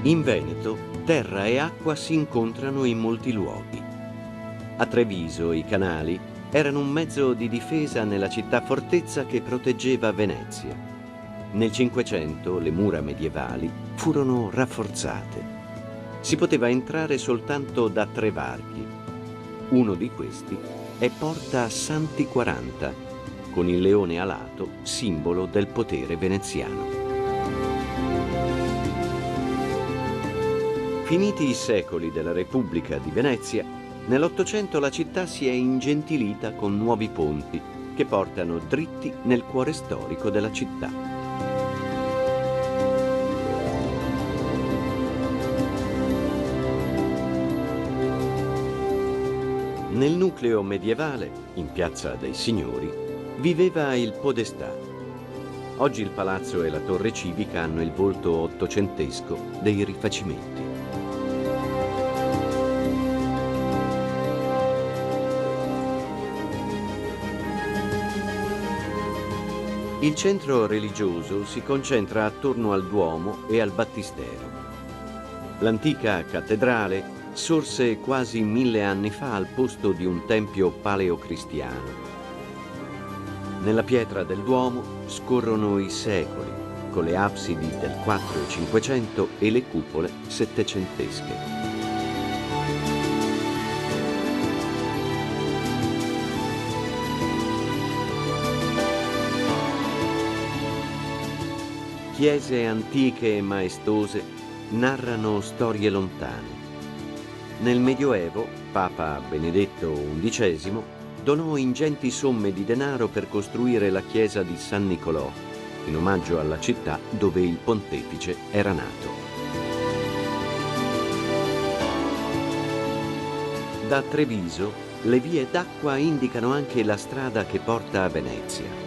In Veneto, terra e acqua si incontrano in molti luoghi. A Treviso i canali erano un mezzo di difesa nella città-fortezza che proteggeva Venezia. Nel Cinquecento le mura medievali furono rafforzate. Si poteva entrare soltanto da 3 varchi. Uno di questi è Porta Santi 40, con il leone alato, simbolo del potere veneziano. Finiti i secoli della Repubblica di Venezia, nell'Ottocento la città si è ingentilita con nuovi ponti che portano dritti nel cuore storico della città. Nel nucleo medievale, in Piazza dei Signori, viveva il Podestà. Oggi il palazzo e la torre civica hanno il volto ottocentesco dei rifacimenti. Il centro religioso si concentra attorno al Duomo e al Battistero. L'antica cattedrale sorse quasi 1000 anni fa al posto di un tempio paleocristiano. Nella pietra del Duomo scorrono i secoli, con le absidi del 4 e 500 e le cupole settecentesche. Chiese antiche e maestose narrano storie lontane. Nel Medioevo, Papa Benedetto XI donò ingenti somme di denaro per costruire la chiesa di San Nicolò, in omaggio alla città dove il pontefice era nato. Da Treviso, le vie d'acqua indicano anche la strada che porta a Venezia.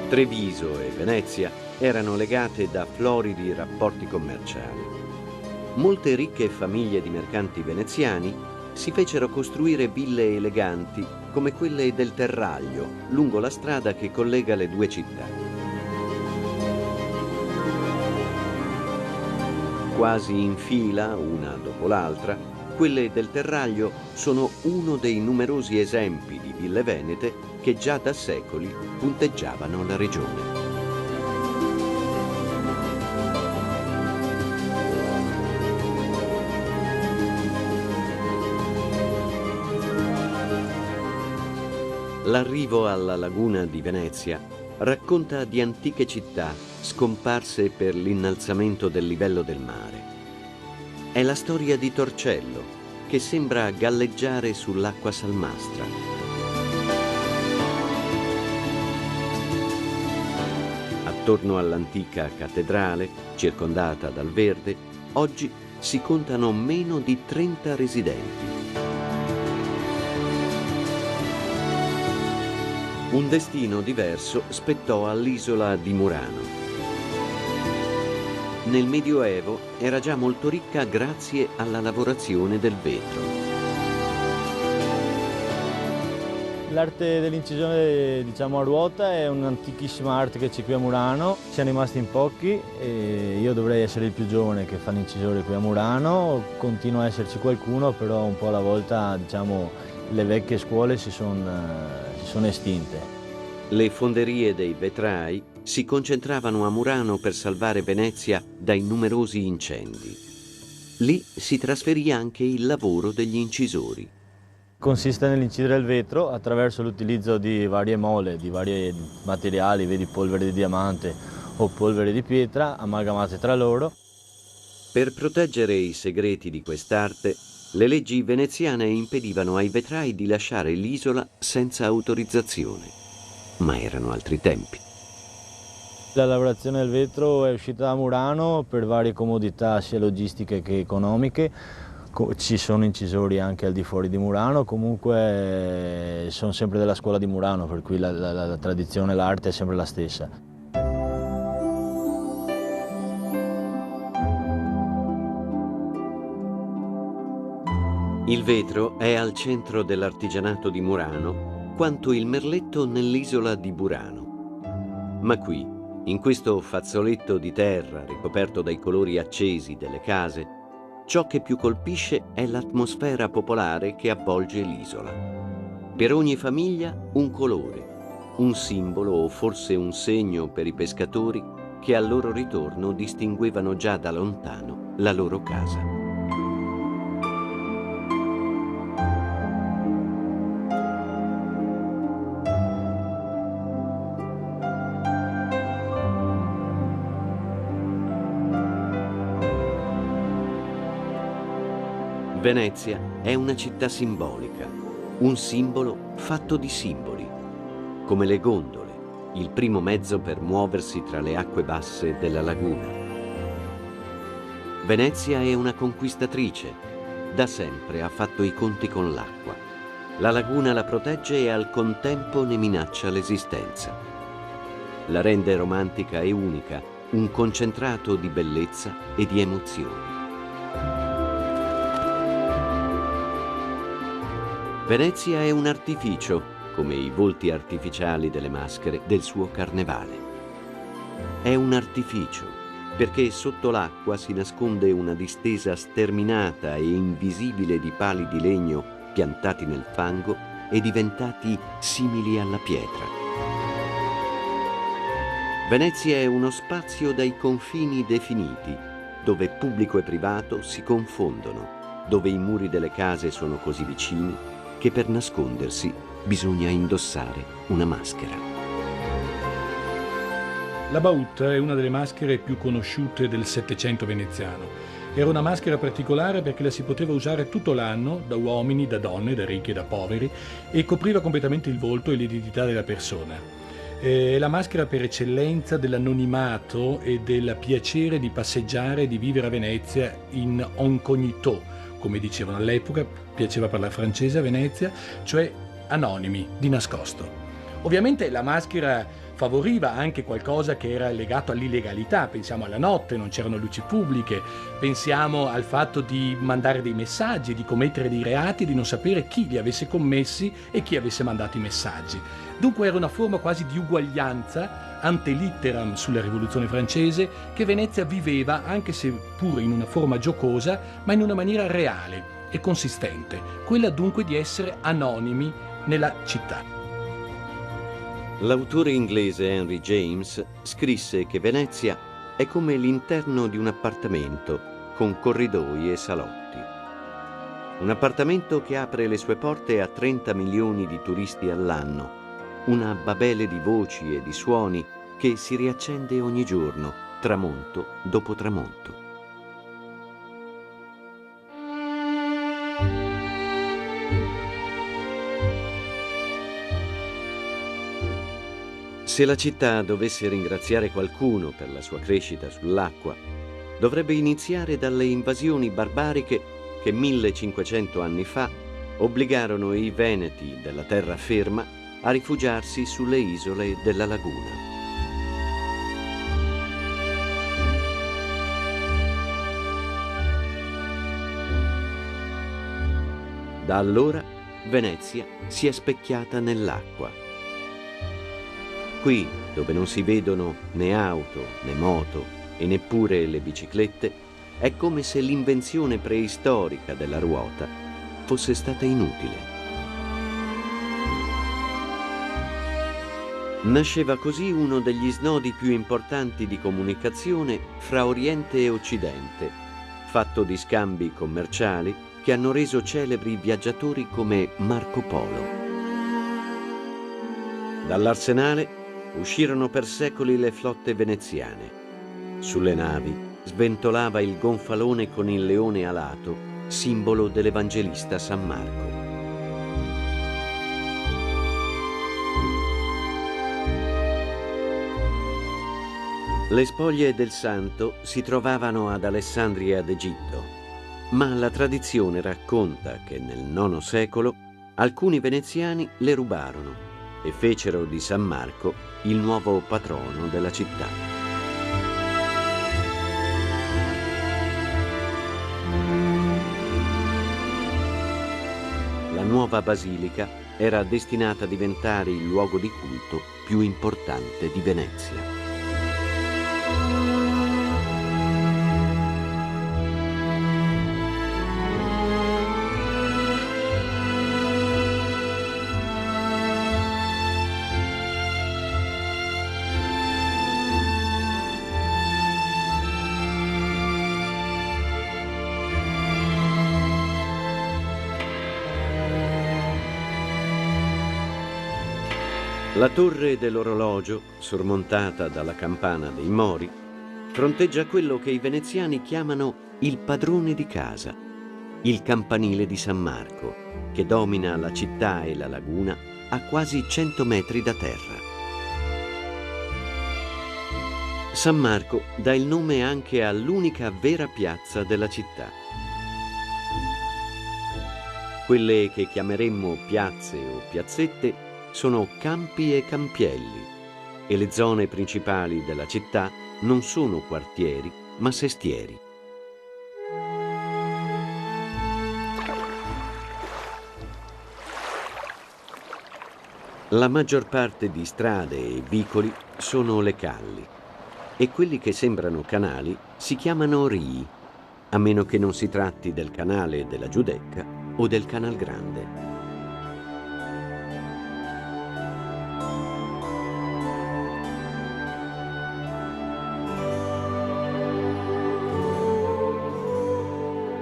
Treviso e Venezia erano legate da floridi rapporti commerciali. Molte ricche famiglie di mercanti veneziani si fecero costruire ville eleganti come quelle del Terraglio, lungo la strada che collega le due città. Quasi in fila, una dopo l'altra, quelle del Terraglio sono uno dei numerosi esempi di ville venete che già da secoli punteggiavano la regione. L'arrivo alla laguna di Venezia racconta di antiche città scomparse per l'innalzamento del livello del mare. È la storia di Torcello, che sembra galleggiare sull'acqua salmastra. Attorno all'antica cattedrale, circondata dal verde, oggi si contano meno di 30 residenti. Un destino diverso spettò all'isola di Murano. Nel Medioevo era già molto ricca grazie alla lavorazione del vetro. L'arte dell'incisione, diciamo, a ruota è un'antichissima arte che c'è qui a Murano. Siamo rimasti in pochi e io dovrei essere il più giovane che fa l'incisore qui a Murano. Continua a esserci qualcuno, però un po' alla volta, diciamo, le vecchie scuole si sono estinte. Le fonderie dei vetrai si concentravano a Murano per salvare Venezia dai numerosi incendi. Lì si trasferì anche il lavoro degli incisori. Consiste nell'incidere il vetro attraverso l'utilizzo di varie mole, di vari materiali, vedi polvere di diamante o polvere di pietra, amalgamate tra loro. Per proteggere i segreti di quest'arte, le leggi veneziane impedivano ai vetrai di lasciare l'isola senza autorizzazione. Ma erano altri tempi. La lavorazione del vetro è uscita da Murano per varie comodità sia logistiche che economiche. Ci sono incisori anche al di fuori di Murano, comunque sono sempre della scuola di Murano, per cui la tradizione, l'arte è sempre la stessa. Il vetro è al centro dell'artigianato di Murano, quanto il merletto nell'isola di Burano. Ma qui In questo fazzoletto di terra ricoperto dai colori accesi delle case, ciò che più colpisce è l'atmosfera popolare che avvolge l'isola. Per ogni famiglia un colore, un simbolo o forse un segno per i pescatori che al loro ritorno distinguevano già da lontano la loro casa. Venezia è una città simbolica, un simbolo fatto di simboli, come le gondole, il primo mezzo per muoversi tra le acque basse della laguna. Venezia è una conquistatrice, da sempre ha fatto i conti con l'acqua. La laguna la protegge e al contempo ne minaccia l'esistenza. La rende romantica e unica, un concentrato di bellezza e di emozioni. Venezia è un artificio, come i volti artificiali delle maschere del suo carnevale. È un artificio, perché sotto l'acqua si nasconde una distesa sterminata e invisibile di pali di legno piantati nel fango e diventati simili alla pietra. Venezia è uno spazio dai confini definiti, dove pubblico e privato si confondono, dove i muri delle case sono così vicini che per nascondersi bisogna indossare una maschera. La baut è una delle maschere più conosciute del Settecento veneziano. Era una maschera particolare perché la si poteva usare tutto l'anno, da uomini, da donne, da ricchi e da poveri, e copriva completamente il volto e l'identità della persona. È la maschera per eccellenza dell'anonimato e del piacere di passeggiare e di vivere a Venezia in incognito, come dicevano all'epoca, piaceva parlare francese a Venezia, cioè anonimi, di nascosto. Ovviamente la maschera favoriva anche qualcosa che era legato all'illegalità, pensiamo alla notte, non c'erano luci pubbliche, pensiamo al fatto di mandare dei messaggi, di commettere dei reati e di non sapere chi li avesse commessi e chi avesse mandato i messaggi. Dunque era una forma quasi di uguaglianza ante litteram sulla rivoluzione francese che Venezia viveva, anche se pure in una forma giocosa, ma in una maniera reale e consistente, quella dunque di essere anonimi nella città. L'autore inglese Henry James scrisse che Venezia è come l'interno di un appartamento con corridoi e salotti. Un appartamento che apre le sue porte a 30 milioni di turisti all'anno, una babele di voci e di suoni che si riaccende ogni giorno, tramonto dopo tramonto. Se la città dovesse ringraziare qualcuno per la sua crescita sull'acqua, dovrebbe iniziare dalle invasioni barbariche che 1500 anni fa obbligarono i veneti della terraferma a rifugiarsi sulle isole della laguna. Da allora Venezia si è specchiata nell'acqua. Qui, dove non si vedono né auto né moto e neppure le biciclette, è come se l'invenzione preistorica della ruota fosse stata inutile. Nasceva così uno degli snodi più importanti di comunicazione fra Oriente e Occidente, fatto di scambi commerciali che hanno reso celebri viaggiatori come Marco Polo. Dall'arsenale uscirono per secoli le flotte veneziane. Sulle navi sventolava il gonfalone con il leone alato, simbolo dell'evangelista San Marco. Le spoglie del santo si trovavano ad Alessandria d'Egitto, ma la tradizione racconta che nel IX secolo alcuni veneziani le rubarono e fecero di San Marco il nuovo patrono della città. La nuova basilica era destinata a diventare il luogo di culto più importante di Venezia. La torre dell'orologio, sormontata dalla campana dei Mori, fronteggia quello che i veneziani chiamano il padrone di casa, il campanile di San Marco, che domina la città e la laguna a quasi 100 metri da terra. San Marco dà il nome anche all'unica vera piazza della città. Quelle che chiameremmo piazze o piazzette sono campi e campielli, e le zone principali della città non sono quartieri, ma sestieri. La maggior parte di strade e vicoli sono le calli, e quelli che sembrano canali si chiamano rii, a meno che non si tratti del canale della Giudecca o del Canal Grande.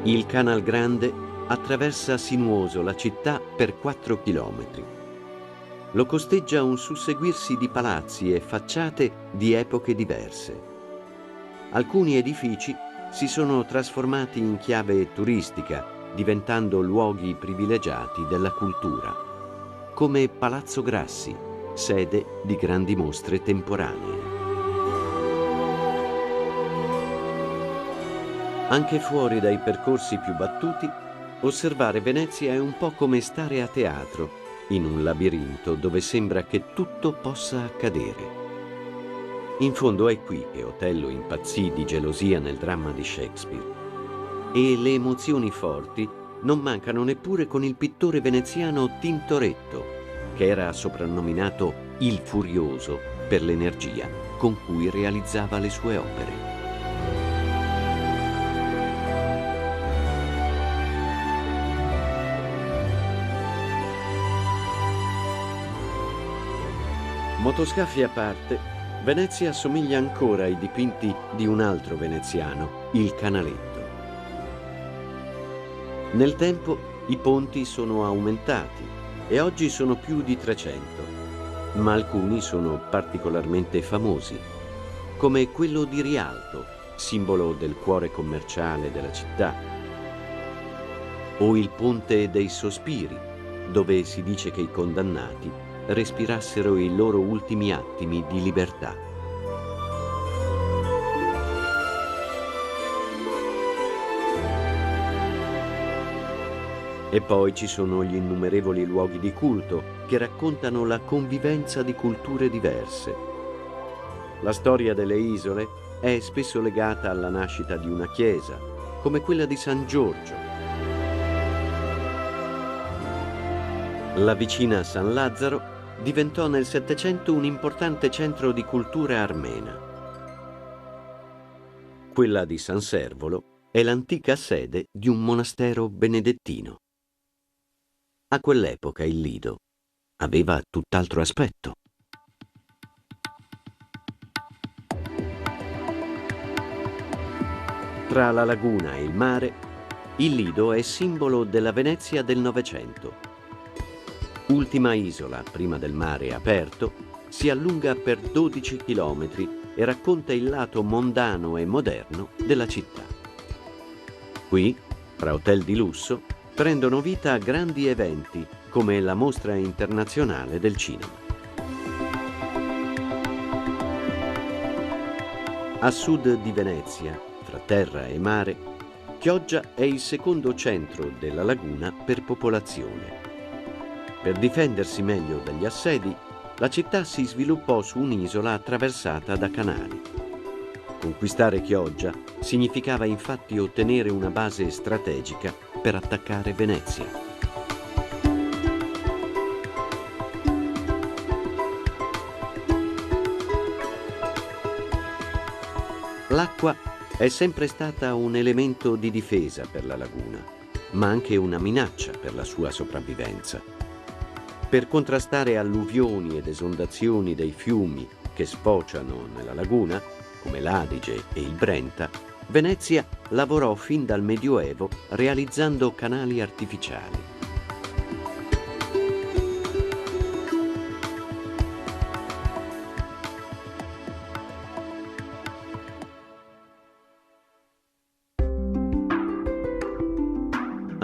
Il Canal Grande attraversa sinuoso la città per 4 chilometri. Lo costeggia un susseguirsi di palazzi e facciate di epoche diverse. Alcuni edifici si sono trasformati in chiave turistica, diventando luoghi privilegiati della cultura, come Palazzo Grassi, sede di grandi mostre temporanee. Anche fuori dai percorsi più battuti, osservare Venezia è un po' come stare a teatro, in un labirinto dove sembra che tutto possa accadere. In fondo è qui che Otello impazzì di gelosia nel dramma di Shakespeare. E le emozioni forti non mancano neppure con il pittore veneziano Tintoretto, che era soprannominato il Furioso per l'energia con cui realizzava le sue opere. Motoscafi a parte, Venezia assomiglia ancora ai dipinti di un altro veneziano, il Canaletto. Nel tempo i ponti sono aumentati e oggi sono più di 300, ma alcuni sono particolarmente famosi, come quello di Rialto, simbolo del cuore commerciale della città, o il Ponte dei Sospiri, dove si dice che i condannati respirassero i loro ultimi attimi di libertà. E poi ci sono gli innumerevoli luoghi di culto che raccontano la convivenza di culture diverse. La storia delle isole è spesso legata alla nascita di una chiesa, come quella di San Giorgio. La vicina San Lazzaro diventò nel Settecento un importante centro di cultura armena. Quella di San Servolo è l'antica sede di un monastero benedettino. A quell'epoca il Lido aveva tutt'altro aspetto. Tra la laguna e il mare, il Lido è simbolo della Venezia del Novecento. Ultima isola prima del mare aperto, si allunga per 12 chilometri e racconta il lato mondano e moderno della città. Qui, fra hotel di lusso, prendono vita grandi eventi come la Mostra Internazionale del Cinema. A sud di Venezia, fra terra e mare, Chioggia è il secondo centro della laguna per popolazione. Per difendersi meglio dagli assedi, la città si sviluppò su un'isola attraversata da canali. Conquistare Chioggia significava infatti ottenere una base strategica per attaccare Venezia. L'acqua è sempre stata un elemento di difesa per la laguna, ma anche una minaccia per la sua sopravvivenza. Per contrastare alluvioni ed esondazioni dei fiumi che sfociano nella laguna, come l'Adige e il Brenta, Venezia lavorò fin dal Medioevo realizzando canali artificiali.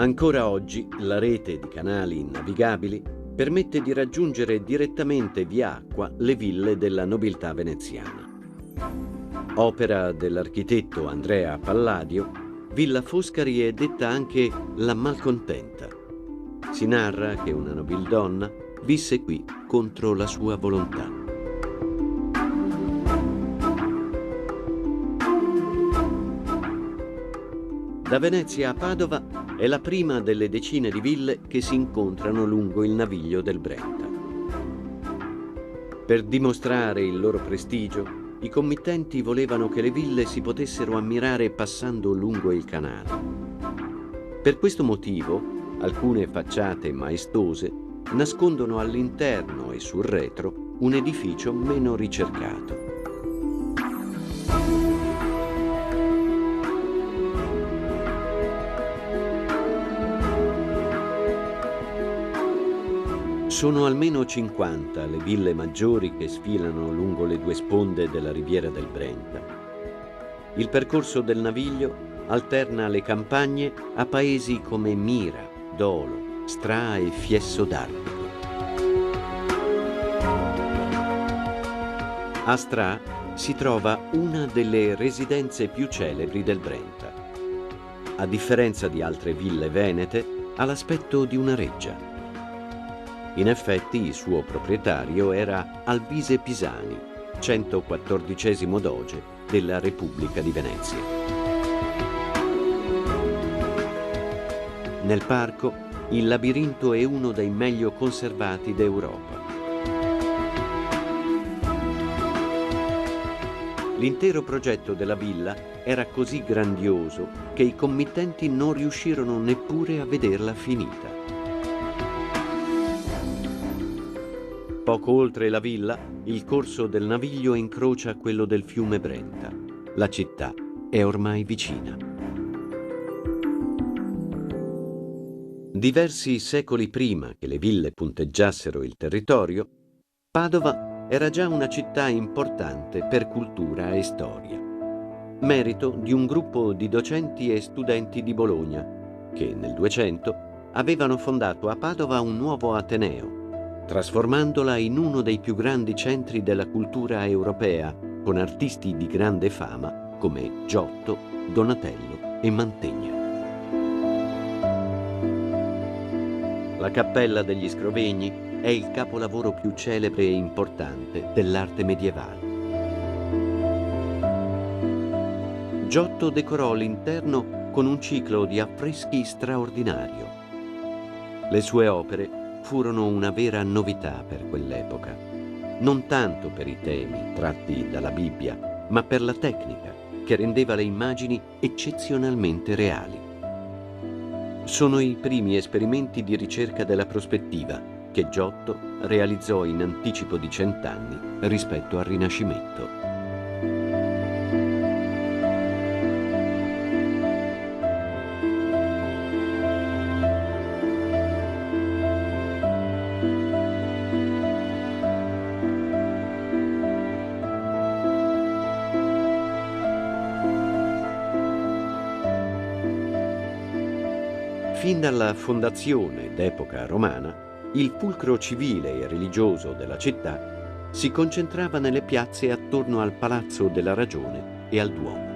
Ancora oggi la rete di canali navigabili permette di raggiungere direttamente via acqua le ville della nobiltà veneziana. Opera dell'architetto Andrea Palladio, Villa Foscari è detta anche la Malcontenta. Si narra che una nobildonna visse qui contro la sua volontà. Da Venezia a Padova è la prima delle decine di ville che si incontrano lungo il naviglio del Brenta. Per dimostrare il loro prestigio, i committenti volevano che le ville si potessero ammirare passando lungo il canale. Per questo motivo, alcune facciate maestose nascondono all'interno e sul retro un edificio meno ricercato. Sono almeno 50 le ville maggiori che sfilano lungo le due sponde della riviera del Brenta. Il percorso del naviglio alterna le campagne a paesi come Mira, Dolo, Stra e Fiesso d'Arpico. A Stra si trova una delle residenze più celebri del Brenta. A differenza di altre ville venete, ha l'aspetto di una reggia. In effetti il suo proprietario era Albise Pisani, 114° doge della Repubblica di Venezia. Nel parco il labirinto è uno dei meglio conservati d'Europa. L'intero progetto della villa era così grandioso che i committenti non riuscirono neppure a vederla finita. Poco oltre la villa, il corso del naviglio incrocia quello del fiume Brenta. La città è ormai vicina. Diversi secoli prima che le ville punteggiassero il territorio, Padova era già una città importante per cultura e storia. Merito di un gruppo di docenti e studenti di Bologna, che nel 200 avevano fondato a Padova un nuovo ateneo, trasformandola in uno dei più grandi centri della cultura europea, con artisti di grande fama come Giotto, Donatello e Mantegna. La Cappella degli Scrovegni è il capolavoro più celebre e importante dell'arte medievale. Giotto decorò l'interno con un ciclo di affreschi straordinario. Le sue opere furono una vera novità per quell'epoca, non tanto per i temi tratti dalla Bibbia, ma per la tecnica che rendeva le immagini eccezionalmente reali. Sono i primi esperimenti di ricerca della prospettiva che Giotto realizzò in anticipo di 100 anni rispetto al Rinascimento. Fin dalla fondazione d'epoca romana, il fulcro civile e religioso della città si concentrava nelle piazze attorno al Palazzo della Ragione e al Duomo.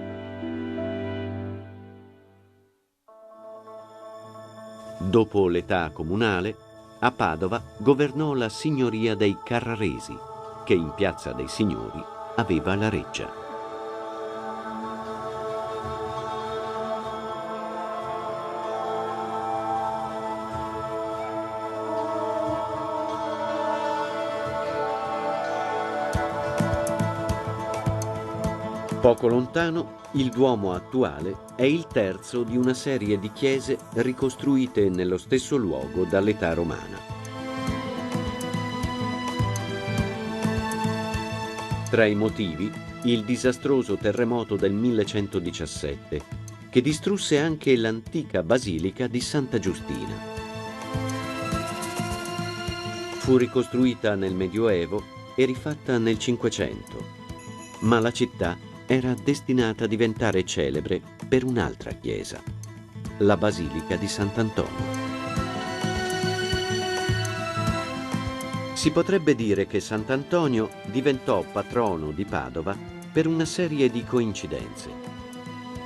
Dopo l'età comunale, a Padova governò la signoria dei Carraresi, che in Piazza dei Signori aveva la reggia. Poco lontano, il Duomo attuale è il terzo di una serie di chiese ricostruite nello stesso luogo dall'età romana. Tra i motivi, il disastroso terremoto del 1117, che distrusse anche l'antica basilica di Santa Giustina. Fu ricostruita nel Medioevo e rifatta nel Cinquecento, ma la città era destinata a diventare celebre per un'altra chiesa, la Basilica di Sant'Antonio. Si potrebbe dire che Sant'Antonio diventò patrono di Padova per una serie di coincidenze.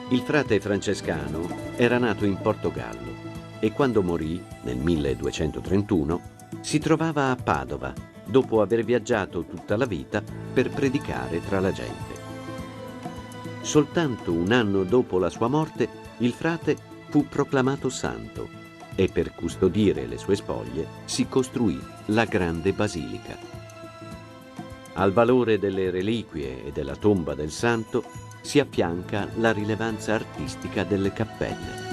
Il frate francescano era nato in Portogallo e quando morì, nel 1231, si trovava a Padova, dopo aver viaggiato tutta la vita per predicare tra la gente. Soltanto un anno dopo la sua morte, il frate fu proclamato santo e per custodire le sue spoglie si costruì la grande basilica. Al valore delle reliquie e della tomba del santo si affianca la rilevanza artistica delle cappelle.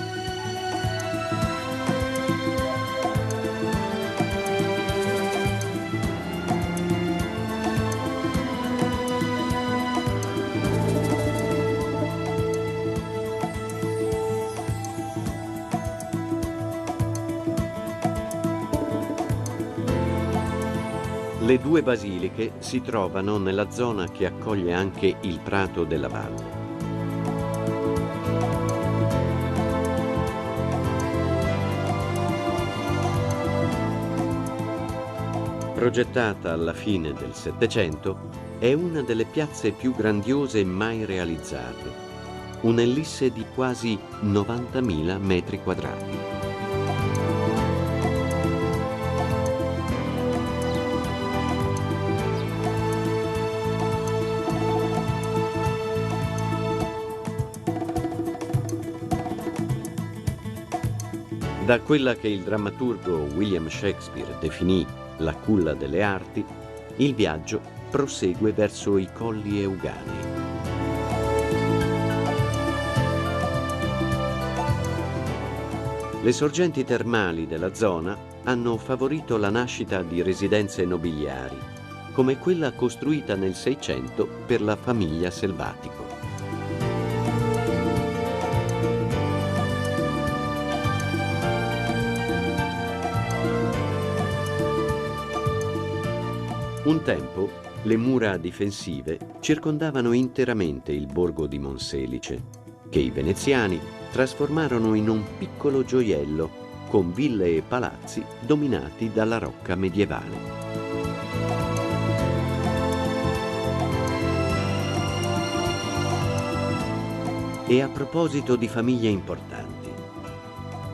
Le due basiliche si trovano nella zona che accoglie anche il Prato della Valle. Progettata alla fine del Settecento, è una delle piazze più grandiose mai realizzate, un'ellisse di quasi 90.000 metri quadrati. Da quella che il drammaturgo William Shakespeare definì la culla delle arti, il viaggio prosegue verso i Colli Euganei. Le sorgenti termali della zona hanno favorito la nascita di residenze nobiliari, come quella costruita nel Seicento per la famiglia Selvatico. Un tempo le mura difensive circondavano interamente il borgo di Monselice, che i veneziani trasformarono in un piccolo gioiello con ville e palazzi dominati dalla rocca medievale. E a proposito di famiglie importanti,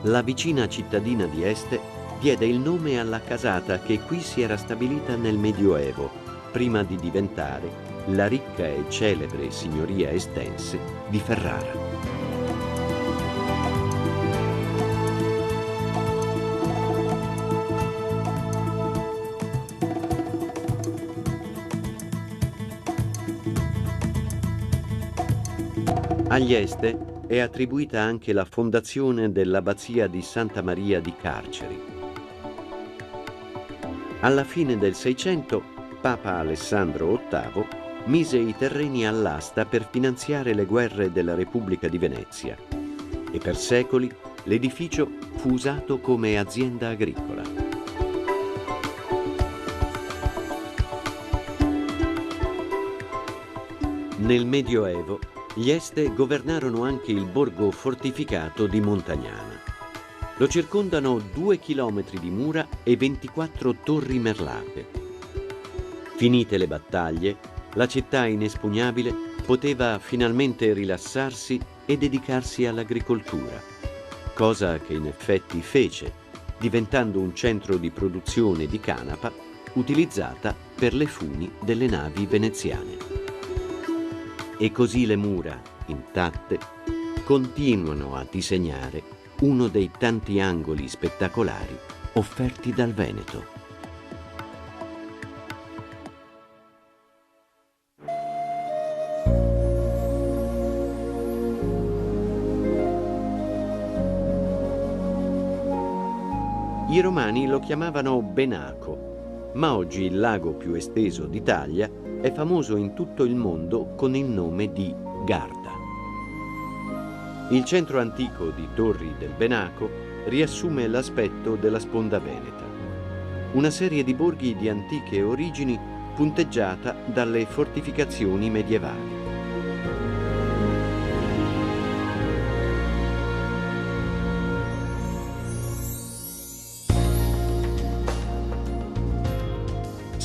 la vicina cittadina di Este diede il nome alla casata che qui si era stabilita nel Medioevo, prima di diventare la ricca e celebre signoria estense di Ferrara. Agli Este è attribuita anche la fondazione dell'abbazia di Santa Maria di Carceri. Alla fine del Seicento, Papa Alessandro VIII mise i terreni all'asta per finanziare le guerre della Repubblica di Venezia e per secoli l'edificio fu usato come azienda agricola. Nel Medioevo, gli Este governarono anche il borgo fortificato di Montagnana. Lo circondano 2 chilometri di mura e 24 torri merlate. Finite le battaglie, la città inespugnabile poteva finalmente rilassarsi e dedicarsi all'agricoltura, cosa che in effetti fece, diventando un centro di produzione di canapa utilizzata per le funi delle navi veneziane. E così le mura, intatte, continuano a disegnare uno dei tanti angoli spettacolari offerti dal Veneto. I romani lo chiamavano Benaco, ma oggi il lago più esteso d'Italia è famoso in tutto il mondo con il nome di Garda. Il centro antico di Torri del Benaco riassume l'aspetto della sponda veneta, una serie di borghi di antiche origini punteggiata dalle fortificazioni medievali.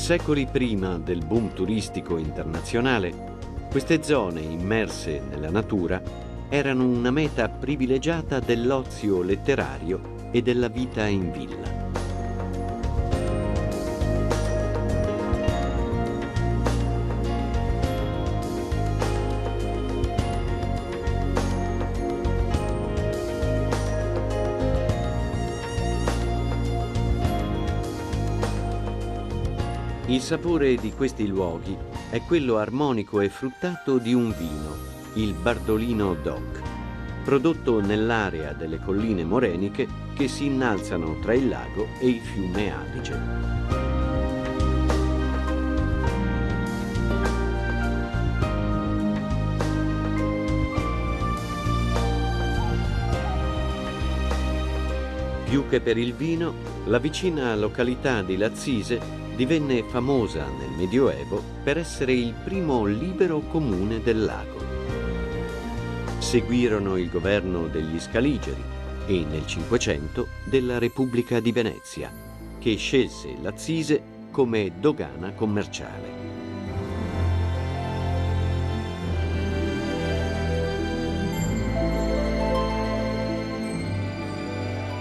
Secoli prima del boom turistico internazionale, queste zone immerse nella natura erano una meta privilegiata dell'ozio letterario e della vita in villa. Il sapore di questi luoghi è quello armonico e fruttato di un vino, il Bardolino DOC, prodotto nell'area delle colline moreniche che si innalzano tra il lago e il fiume Adige. Più che per il vino, la vicina località di Lazzise divenne famosa nel Medioevo per essere il primo libero comune del lago. Seguirono il governo degli Scaligeri e nel Cinquecento della Repubblica di Venezia, che scelse Lazzise come dogana commerciale.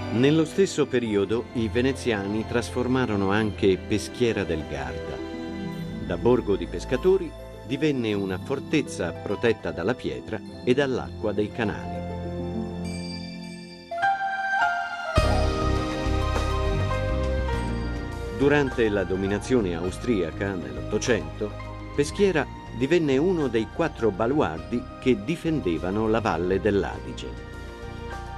Nello stesso periodo i veneziani trasformarono anche Peschiera del Garda. Da borgo di pescatori divenne una fortezza protetta dalla pietra e dall'acqua dei canali. Durante la dominazione austriaca nell'Ottocento, Peschiera divenne uno dei 4 baluardi che difendevano la valle dell'Adige.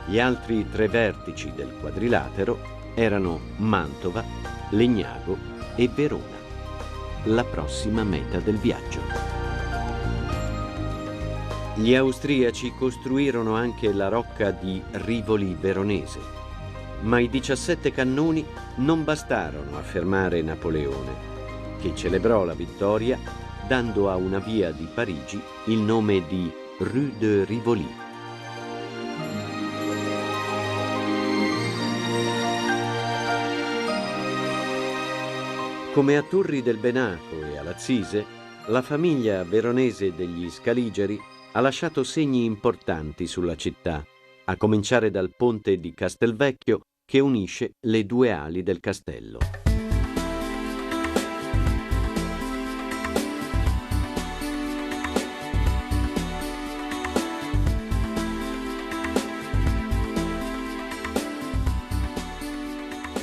Gli altri 3 vertici del quadrilatero erano Mantova, Legnago e Verona, la prossima meta del viaggio. Gli austriaci costruirono anche la rocca di Rivoli Veronese, ma i 17 cannoni non bastarono a fermare Napoleone, che celebrò la vittoria dando a una via di Parigi il nome di Rue de Rivoli. Come a Turri del Benaco e a Lazzise, la famiglia veronese degli Scaligeri ha lasciato segni importanti sulla città, a cominciare dal ponte di Castelvecchio che unisce le 2 ali del castello.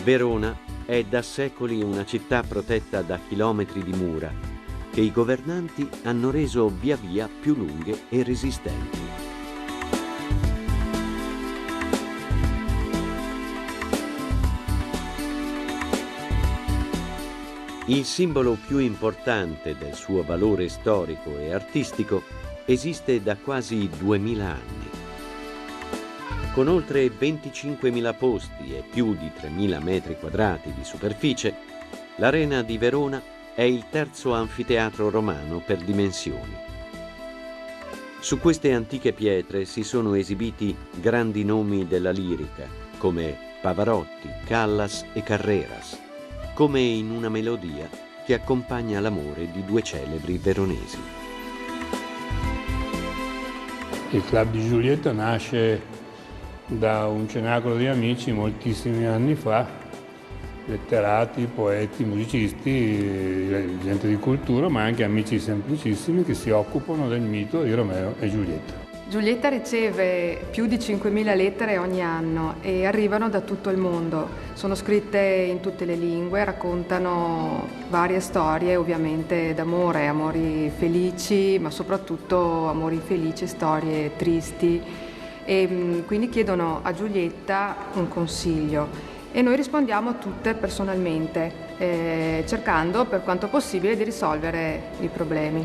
Verona è da secoli una città protetta da chilometri di mura che i governanti hanno reso via via più lunghe e resistenti. Il simbolo più importante del suo valore storico e artistico esiste da quasi 2000 anni. Con oltre 25.000 posti e più di 3.000 metri quadrati di superficie, l'Arena di Verona è il terzo anfiteatro romano per dimensioni. Su queste antiche pietre si sono esibiti grandi nomi della lirica, come Pavarotti, Callas e Carreras, come in una melodia che accompagna l'amore di 2 celebri veronesi. Il Club di Giulietta nasce da un cenacolo di amici moltissimi anni fa, letterati, poeti, musicisti, gente di cultura, ma anche amici semplicissimi che si occupano del mito di Romeo e Giulietta. Giulietta riceve più di 5.000 lettere ogni anno e arrivano da tutto il mondo. Sono scritte in tutte le lingue, raccontano varie storie ovviamente d'amore, amori felici, ma soprattutto amori infelici, storie tristi. E quindi chiedono a Giulietta un consiglio e noi rispondiamo a tutte personalmente, cercando per quanto possibile di risolvere i problemi.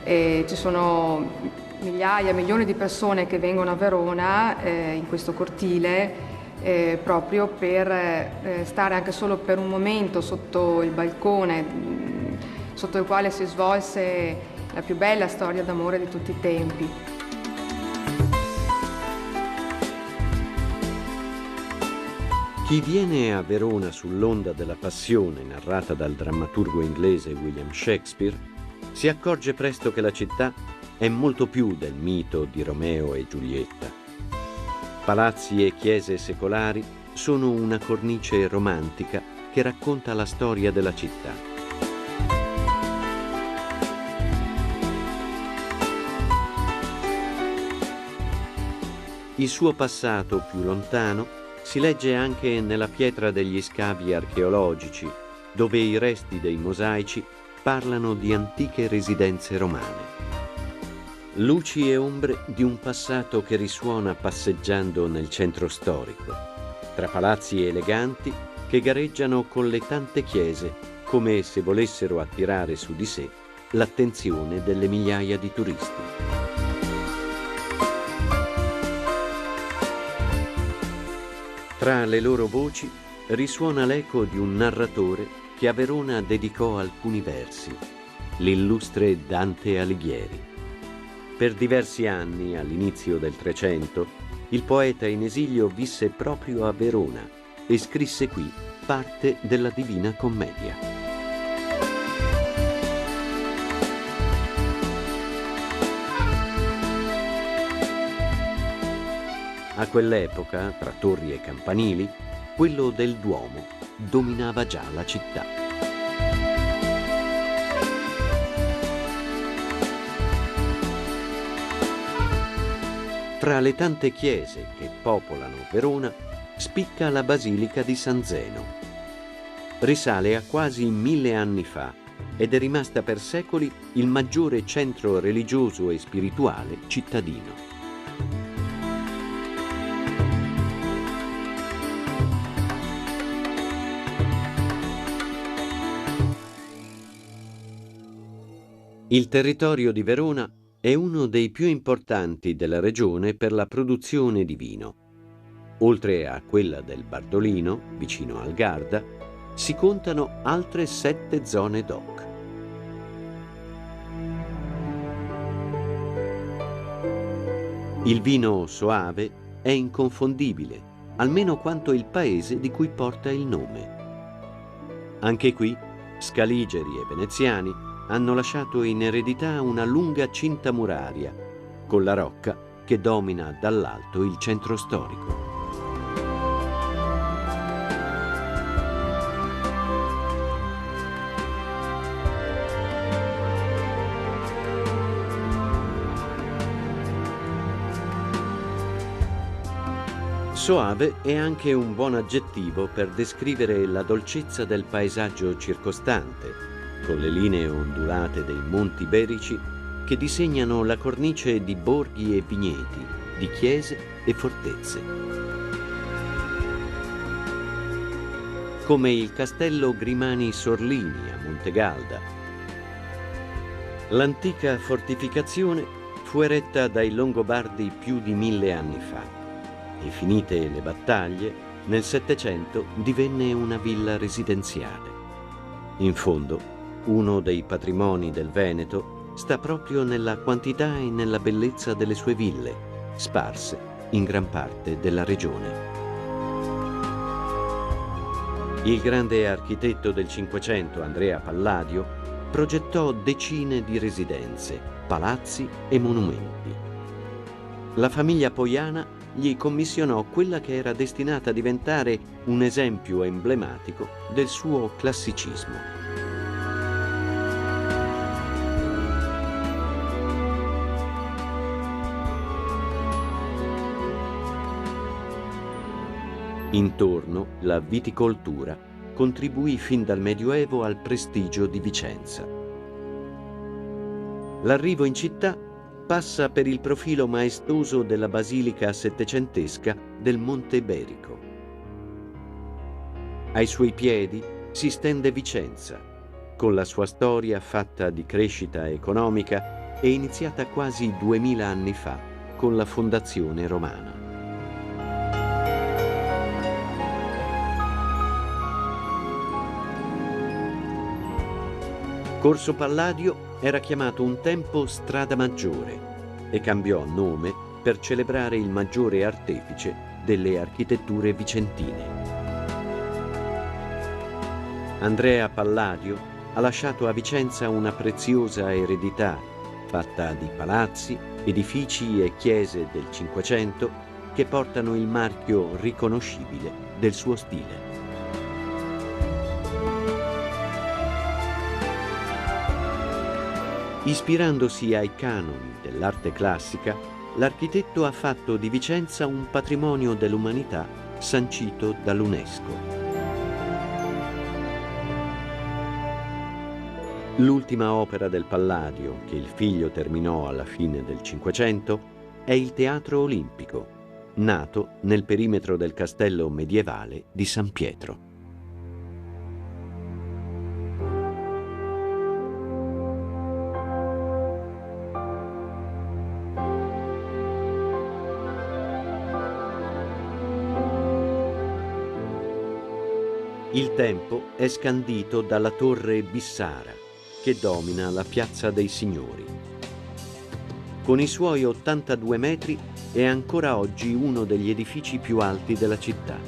Ci sono migliaia, milioni di persone che vengono a Verona in questo cortile proprio per stare anche solo per un momento sotto il balcone sotto il quale si svolse la più bella storia d'amore di tutti i tempi. Chi viene a Verona sull'onda della passione narrata dal drammaturgo inglese William Shakespeare si accorge presto che la città è molto più del mito di Romeo e Giulietta. Palazzi e chiese secolari sono una cornice romantica che racconta la storia della città. Il suo passato più lontano si legge anche nella pietra degli scavi archeologici, dove i resti dei mosaici parlano di antiche residenze romane. Luci e ombre di un passato che risuona passeggiando nel centro storico, tra palazzi eleganti che gareggiano con le tante chiese, come se volessero attirare su di sé l'attenzione delle migliaia di turisti. Tra le loro voci risuona l'eco di un narratore che a Verona dedicò alcuni versi, l'illustre Dante Alighieri. Per diversi anni, all'inizio del Trecento, il poeta in esilio visse proprio a Verona e scrisse qui parte della Divina Commedia. A quell'epoca, tra torri e campanili, quello del Duomo dominava già la città. Fra le tante chiese che popolano Verona, spicca la Basilica di San Zeno. Risale a quasi 1000 anni fa ed è rimasta per secoli il maggiore centro religioso e spirituale cittadino. Il territorio di Verona è uno dei più importanti della regione per la produzione di vino. Oltre a quella del Bardolino, vicino al Garda, si contano altre 7 zone DOC. Il vino Soave è inconfondibile, almeno quanto il paese di cui porta il nome. Anche qui, scaligeri e veneziani hanno lasciato in eredità una lunga cinta muraria, con la rocca che domina dall'alto il centro storico. Soave è anche un buon aggettivo per descrivere la dolcezza del paesaggio circostante, con le linee ondulate dei monti iberici che disegnano la cornice di borghi e vigneti, di chiese e fortezze. Come il castello Grimani Sorlini a Montegalda. L'antica fortificazione fu eretta dai Longobardi più di 1000 anni fa e, finite le battaglie, nel Settecento divenne una villa residenziale. In fondo, uno dei patrimoni del Veneto sta proprio nella quantità e nella bellezza delle sue ville, sparse in gran parte della regione. Il grande architetto del Cinquecento, Andrea Palladio, progettò decine di residenze, palazzi e monumenti. La famiglia Pojana gli commissionò quella che era destinata a diventare un esempio emblematico del suo classicismo. Intorno, la viticoltura contribuì fin dal Medioevo al prestigio di Vicenza. L'arrivo in città passa per il profilo maestoso della basilica settecentesca del Monte Berico. Ai suoi piedi si stende Vicenza, con la sua storia fatta di crescita economica e iniziata quasi 2000 anni fa con la fondazione romana. Corso Palladio era chiamato un tempo Strada Maggiore e cambiò nome per celebrare il maggiore artefice delle architetture vicentine. Andrea Palladio ha lasciato a Vicenza una preziosa eredità fatta di palazzi, edifici e chiese del Cinquecento che portano il marchio riconoscibile del suo stile. Ispirandosi ai canoni dell'arte classica, l'architetto ha fatto di Vicenza un patrimonio dell'umanità sancito dall'UNESCO. L'ultima opera del Palladio, che il figlio terminò alla fine del Cinquecento, è il Teatro Olimpico, nato nel perimetro del castello medievale di San Pietro. Il tempo è scandito dalla torre Bissara, che domina la Piazza dei Signori. Con i suoi 82 metri è ancora oggi uno degli edifici più alti della città.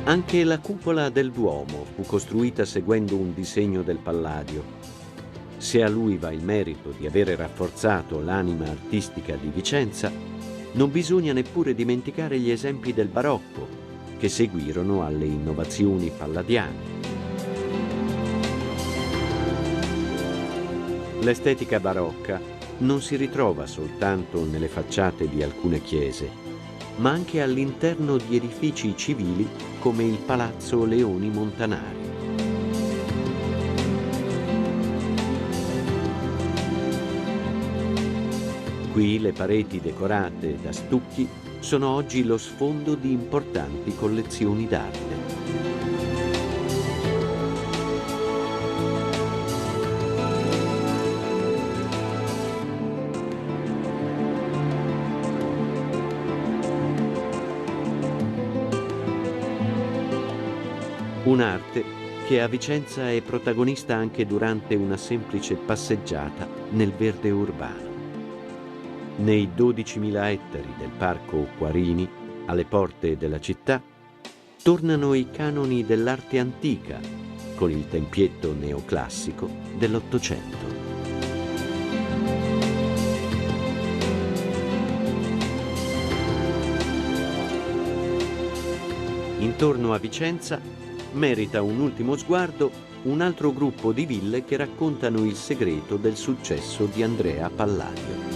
Anche la cupola del Duomo fu costruita seguendo un disegno del Palladio. Se a lui va il merito di avere rafforzato l'anima artistica di Vicenza, non bisogna neppure dimenticare gli esempi del barocco, che seguirono alle innovazioni palladiane. L'estetica barocca non si ritrova soltanto nelle facciate di alcune chiese, ma anche all'interno di edifici civili come il Palazzo Leoni Montanari. Qui le pareti decorate da stucchi sono oggi lo sfondo di importanti collezioni d'arte. Un'arte che a Vicenza è protagonista anche durante una semplice passeggiata nel verde urbano. Nei 12.000 ettari del Parco Quarini, alle porte della città, tornano i canoni dell'arte antica, con il tempietto neoclassico dell'Ottocento. Intorno a Vicenza merita un ultimo sguardo un altro gruppo di ville che raccontano il segreto del successo di Andrea Palladio.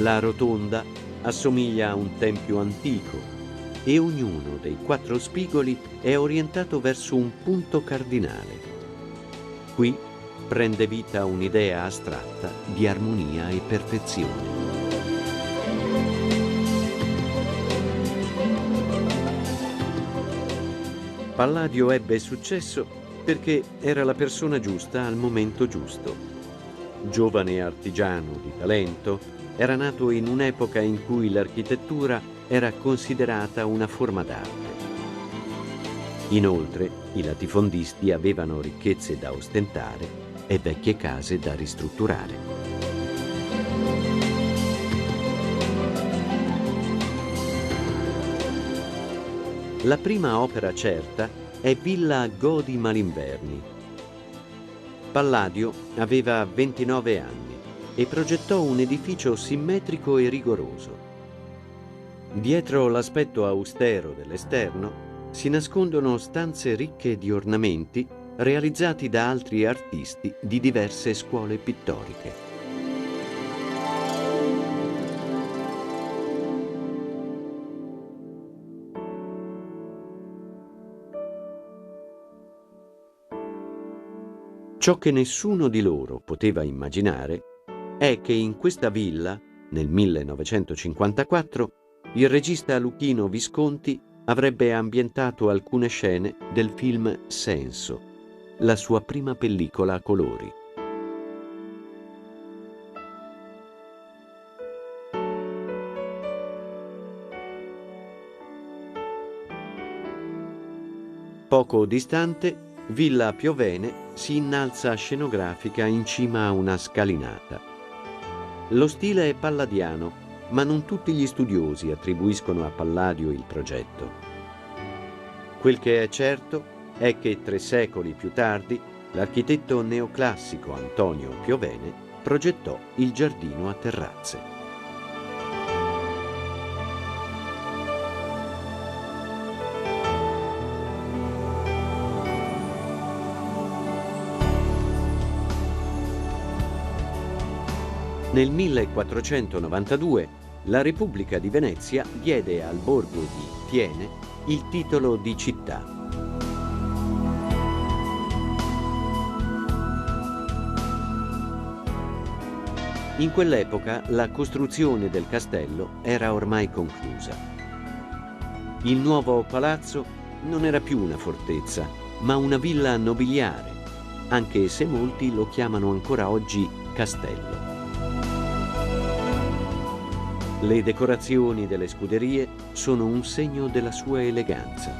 La rotonda assomiglia a un tempio antico e ognuno dei 4 spigoli è orientato verso un punto cardinale. Qui prende vita un'idea astratta di armonia e perfezione. Palladio ebbe successo perché era la persona giusta al momento giusto. Giovane artigiano di talento, era nato in un'epoca in cui l'architettura era considerata una forma d'arte. Inoltre, i latifondisti avevano ricchezze da ostentare e vecchie case da ristrutturare. La prima opera certa è Villa Godi Malinverni. Palladio aveva 29 anni e progettò un edificio simmetrico e rigoroso. Dietro l'aspetto austero dell'esterno si nascondono stanze ricche di ornamenti realizzati da altri artisti di diverse scuole pittoriche. Ciò che nessuno di loro poteva immaginare è che in questa villa, nel 1954, il regista Luchino Visconti avrebbe ambientato alcune scene del film Senso, la sua prima pellicola a colori. Poco distante, Villa Piovene si innalza scenografica in cima a una scalinata. Lo stile è palladiano, ma non tutti gli studiosi attribuiscono a Palladio il progetto. Quel che è certo è che 3 secoli più tardi l'architetto neoclassico Antonio Piovene progettò il giardino a terrazze. Nel 1492 la Repubblica di Venezia diede al borgo di Thiene il titolo di città. In quell'epoca la costruzione del castello era ormai conclusa. Il nuovo palazzo non era più una fortezza, ma una villa nobiliare, anche se molti lo chiamano ancora oggi castello. Le decorazioni delle scuderie sono un segno della sua eleganza.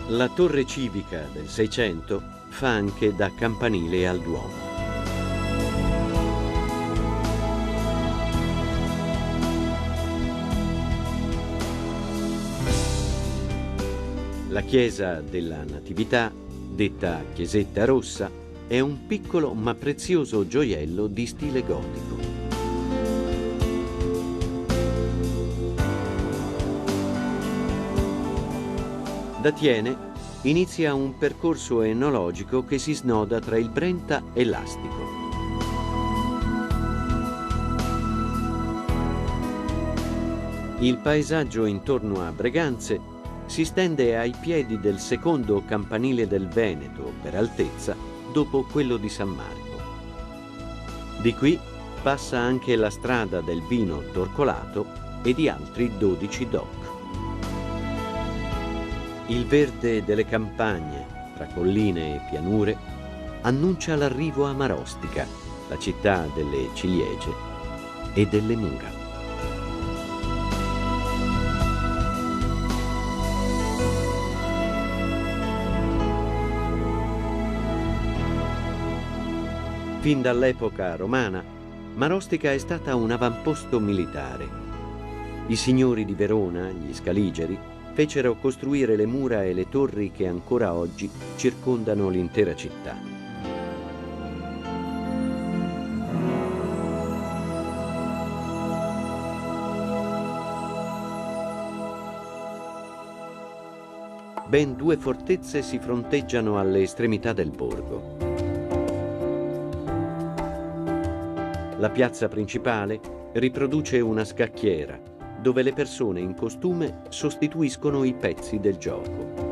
La torre civica del Seicento fa anche da campanile al Duomo. La chiesa della Natività, detta Chiesetta Rossa, è un piccolo ma prezioso gioiello di stile gotico. Da Thiene inizia un percorso enologico che si snoda tra il Brenta e l'Astico. Il paesaggio intorno a Breganze si stende ai piedi del secondo campanile del Veneto per altezza dopo quello di San Marco. Di qui passa anche la strada del vino torcolato e di altri 12 dock. Il verde delle campagne, tra colline e pianure, annuncia l'arrivo a Marostica, la città delle ciliegie e delle mura. Fin dall'epoca romana, Marostica è stata un avamposto militare. I signori di Verona, gli Scaligeri, fecero costruire le mura e le torri che ancora oggi circondano l'intera città. Ben 2 fortezze si fronteggiano alle estremità del borgo. La piazza principale riproduce una scacchiera, dove le persone in costume sostituiscono i pezzi del gioco.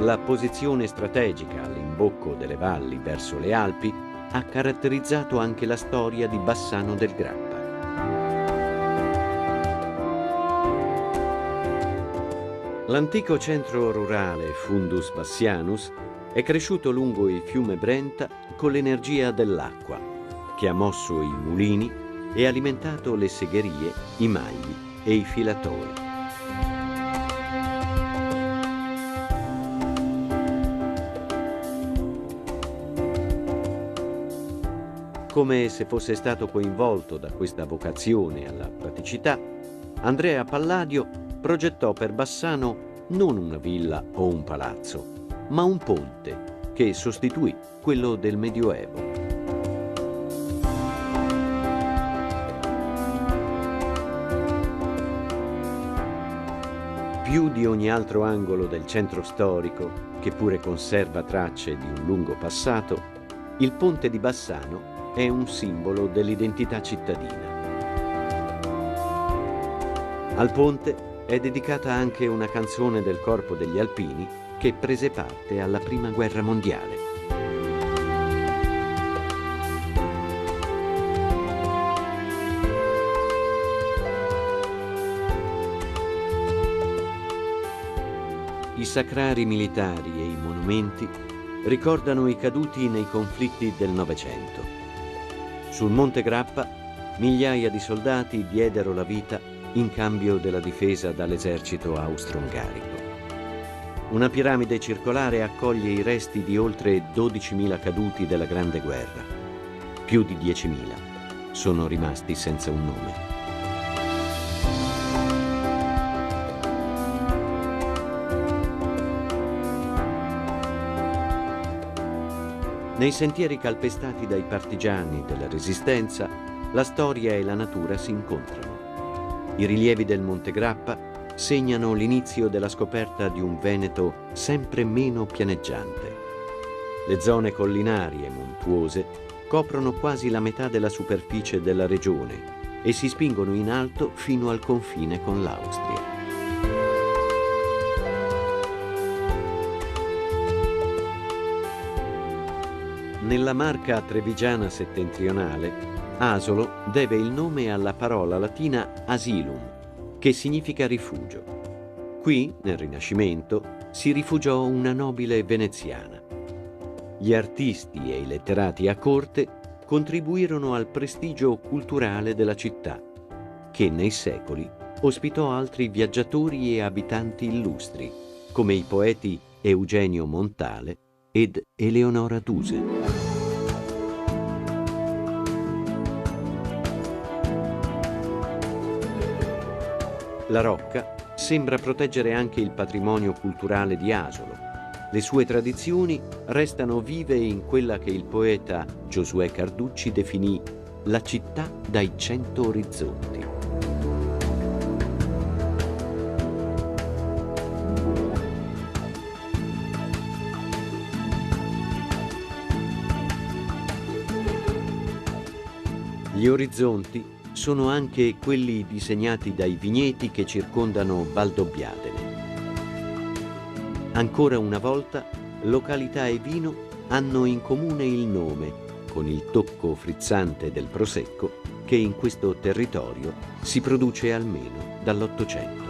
La posizione strategica all'imbocco delle valli verso le Alpi ha caratterizzato anche la storia di Bassano del Grappa. L'antico centro rurale Fundus Bassianus è cresciuto lungo il fiume Brenta con l'energia dell'acqua, che ha mosso i mulini e alimentato le segherie, i magli e i filatori. Come se fosse stato coinvolto da questa vocazione alla praticità, Andrea Palladio progettò per Bassano non una villa o un palazzo, ma un ponte che sostituì quello del Medioevo. Più di ogni altro angolo del centro storico, che pure conserva tracce di un lungo passato, il ponte di Bassano è un simbolo dell'identità cittadina. Al ponte è dedicata anche una canzone del Corpo degli Alpini che prese parte alla Prima Guerra Mondiale. sacrari militari e i monumenti ricordano i caduti nei conflitti del Novecento. Sul Monte Grappa migliaia di soldati diedero la vita in cambio della difesa dall'esercito austro-ungarico. Una piramide circolare accoglie i resti di oltre 12.000 caduti della Grande Guerra. Più di 10.000 sono rimasti senza un nome. Nei sentieri calpestati dai partigiani della Resistenza, la storia e la natura si incontrano. I rilievi del Monte Grappa segnano l'inizio della scoperta di un Veneto sempre meno pianeggiante. Le zone collinari e montuose coprono quasi la metà della superficie della regione e si spingono in alto fino al confine con l'Austria. Nella Marca trevigiana settentrionale, Asolo deve il nome alla parola latina asilum, che significa rifugio. Qui, nel Rinascimento, si rifugiò una nobile veneziana. Gli artisti e i letterati a corte contribuirono al prestigio culturale della città, che nei secoli ospitò altri viaggiatori e abitanti illustri, come i poeti Eugenio Montale ed Eleonora Duse. La Rocca sembra proteggere anche il patrimonio culturale di Asolo. Le sue tradizioni restano vive in quella che il poeta Giosuè Carducci definì la città dai 100 orizzonti. Gli orizzonti sono anche quelli disegnati dai vigneti che circondano Valdobbiadene. Ancora una volta, località e vino hanno in comune il nome, con il tocco frizzante del Prosecco, che in questo territorio si produce almeno dall'Ottocento.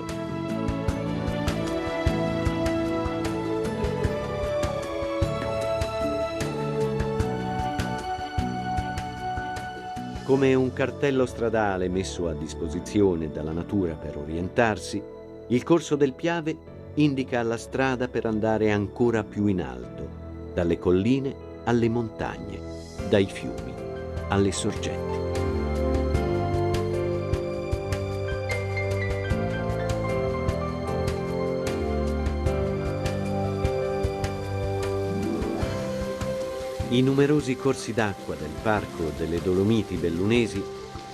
Come un cartello stradale messo a disposizione dalla natura per orientarsi, il corso del Piave indica la strada per andare ancora più in alto, dalle colline alle montagne, dai fiumi alle sorgenti. I numerosi corsi d'acqua del Parco delle Dolomiti Bellunesi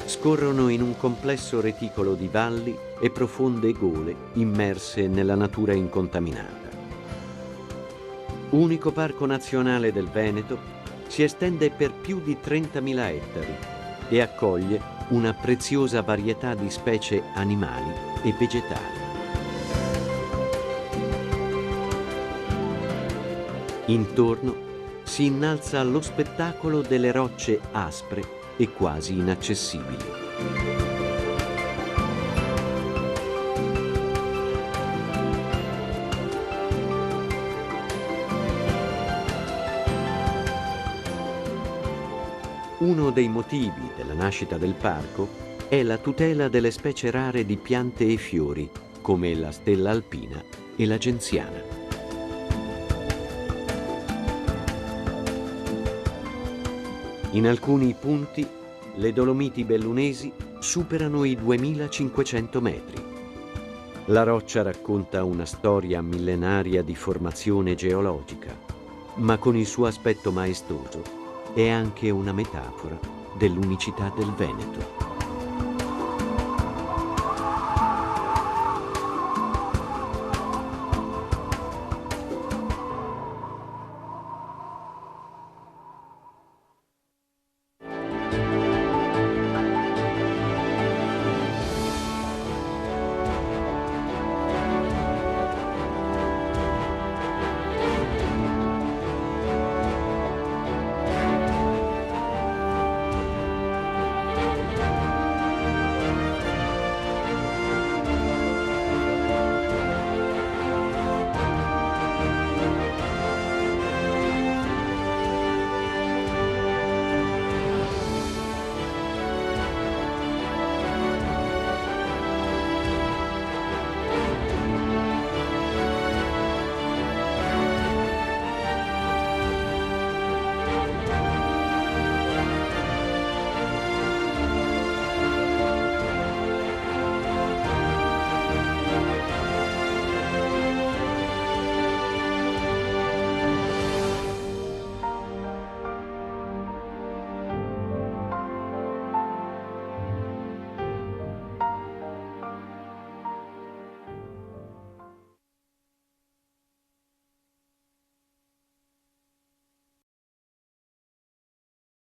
scorrono in un complesso reticolo di valli e profonde gole immerse nella natura incontaminata. Unico parco nazionale del Veneto, si estende per più di 30.000 ettari e accoglie una preziosa varietà di specie animali e vegetali. Intorno si innalza lo spettacolo delle rocce aspre e quasi inaccessibili. Uno dei motivi della nascita del parco è la tutela delle specie rare di piante e fiori, come la stella alpina e la genziana. In alcuni punti le Dolomiti Bellunesi superano i 2500 metri. La roccia racconta una storia millenaria di formazione geologica, ma con il suo aspetto maestoso è anche una metafora dell'unicità del Veneto.